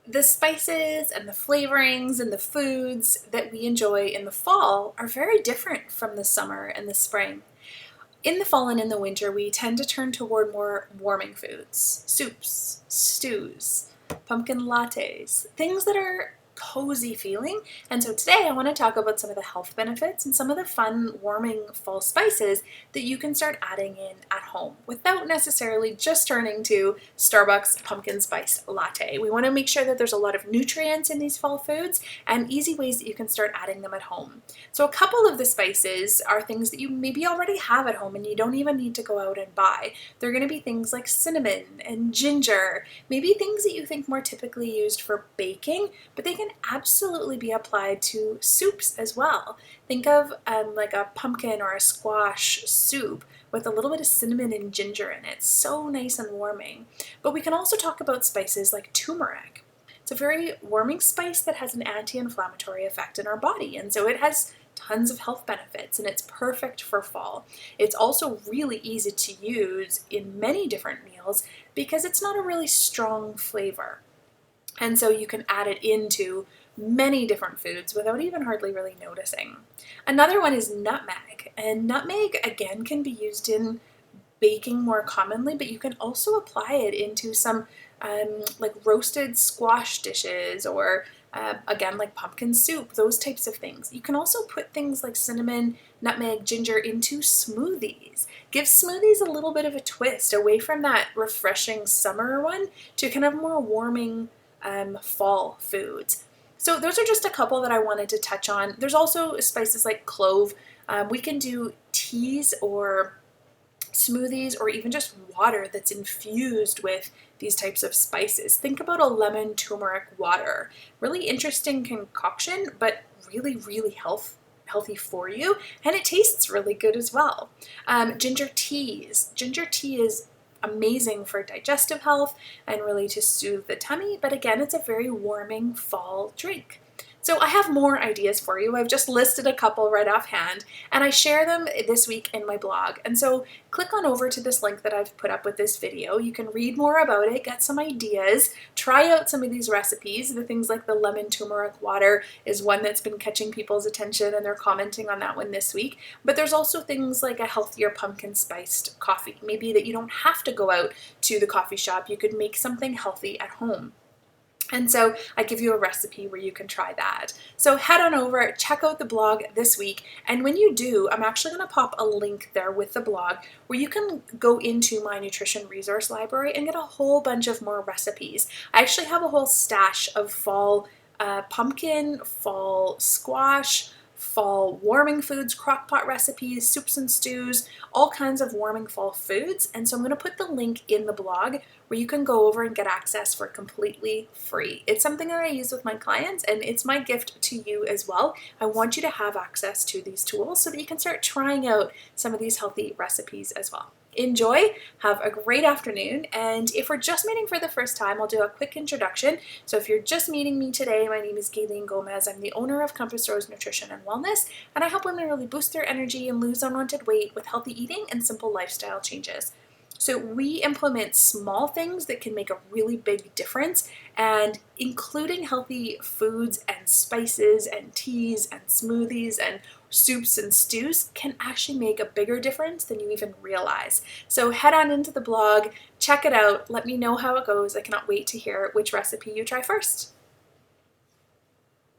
The spices and the flavorings and the foods that we enjoy in the fall are very different from the summer and the spring. In the fall and in the winter, we tend to turn toward more warming foods, soups, stews, pumpkin lattes, things that are cozy feeling. And so today I want to talk about some of the health benefits and some of the fun warming fall spices that you can start adding in at home without necessarily just turning to Starbucks pumpkin spice latte. We want to make sure that there's a lot of nutrients in these fall foods and easy ways that you can start adding them at home. So a couple of the spices are things that you maybe already have at home and you don't even need to go out and buy. They're going to be things like cinnamon and ginger, maybe things that you think more typically used for baking, but they can absolutely be applied to soups as well. Think of like a pumpkin or a squash soup with a little bit of cinnamon and ginger in it. So nice and warming. But we can also talk about spices like turmeric. It's a very warming spice that has an anti-inflammatory effect in our body, and so it has tons of health benefits and it's perfect for fall. It's also really easy to use in many different meals because it's not a really strong flavor. And so you can add it into many different foods without even hardly really noticing. Another one is nutmeg, and nutmeg again can be used in baking more commonly, but you can also apply it into some like roasted squash dishes or again like pumpkin soup, those types of things. You can also put things like cinnamon, nutmeg, ginger into smoothies. Give smoothies a little bit of a twist away from that refreshing summer one to kind of more warming fall foods. So those are just a couple that I wanted to touch on. There's also spices like clove. We can do teas or smoothies or even just water that's infused with these types of spices. Think about a lemon turmeric water. Really interesting concoction, but really healthy for you, and it tastes really good as well. Ginger teas. Ginger tea is amazing for digestive health and really to soothe the tummy, but again, it's a very warming fall drink. So I have more ideas for you. I've just listed a couple right offhand, and I share them this week in my blog. And so click on over to this link that I've put up with this video. You can read more about it, get some ideas, try out some of these recipes. The things like the lemon turmeric water is one that's been catching people's attention, and they're commenting on that one this week. But there's also things like a healthier pumpkin spiced coffee. Maybe that you don't have to go out to the coffee shop. You could make something healthy at home. And so I give you a recipe where you can try that. So head on over, check out the blog this week. And when you do, I'm actually going to pop a link there with the blog where you can go into my nutrition resource library and get a whole bunch of more recipes. I actually have a whole stash of fall pumpkin, fall squash, fall warming foods, crock pot recipes, soups and stews, all kinds of warming fall foods. And so I'm going to put the link in the blog where you can go over and get access for completely free. It's something that I use with my clients, and it's my gift to you as well. I want you to have access to these tools so that you can start trying out some of these healthy recipes as well. Enjoy, have a great afternoon, and if we're just meeting for the first time, I'll do a quick introduction. So if you're just meeting me today, my name is Gaylene Gomez. I'm the owner of Compass Rose Nutrition and Wellness, and I help women really boost their energy and lose unwanted weight with healthy eating and simple lifestyle changes. So we implement small things that can make a really big difference, and including healthy foods and spices and teas and smoothies and soups and stews can actually make a bigger difference than you even realize. So head on into the blog, check it out, let me know how it goes. I cannot wait to hear which recipe you try first.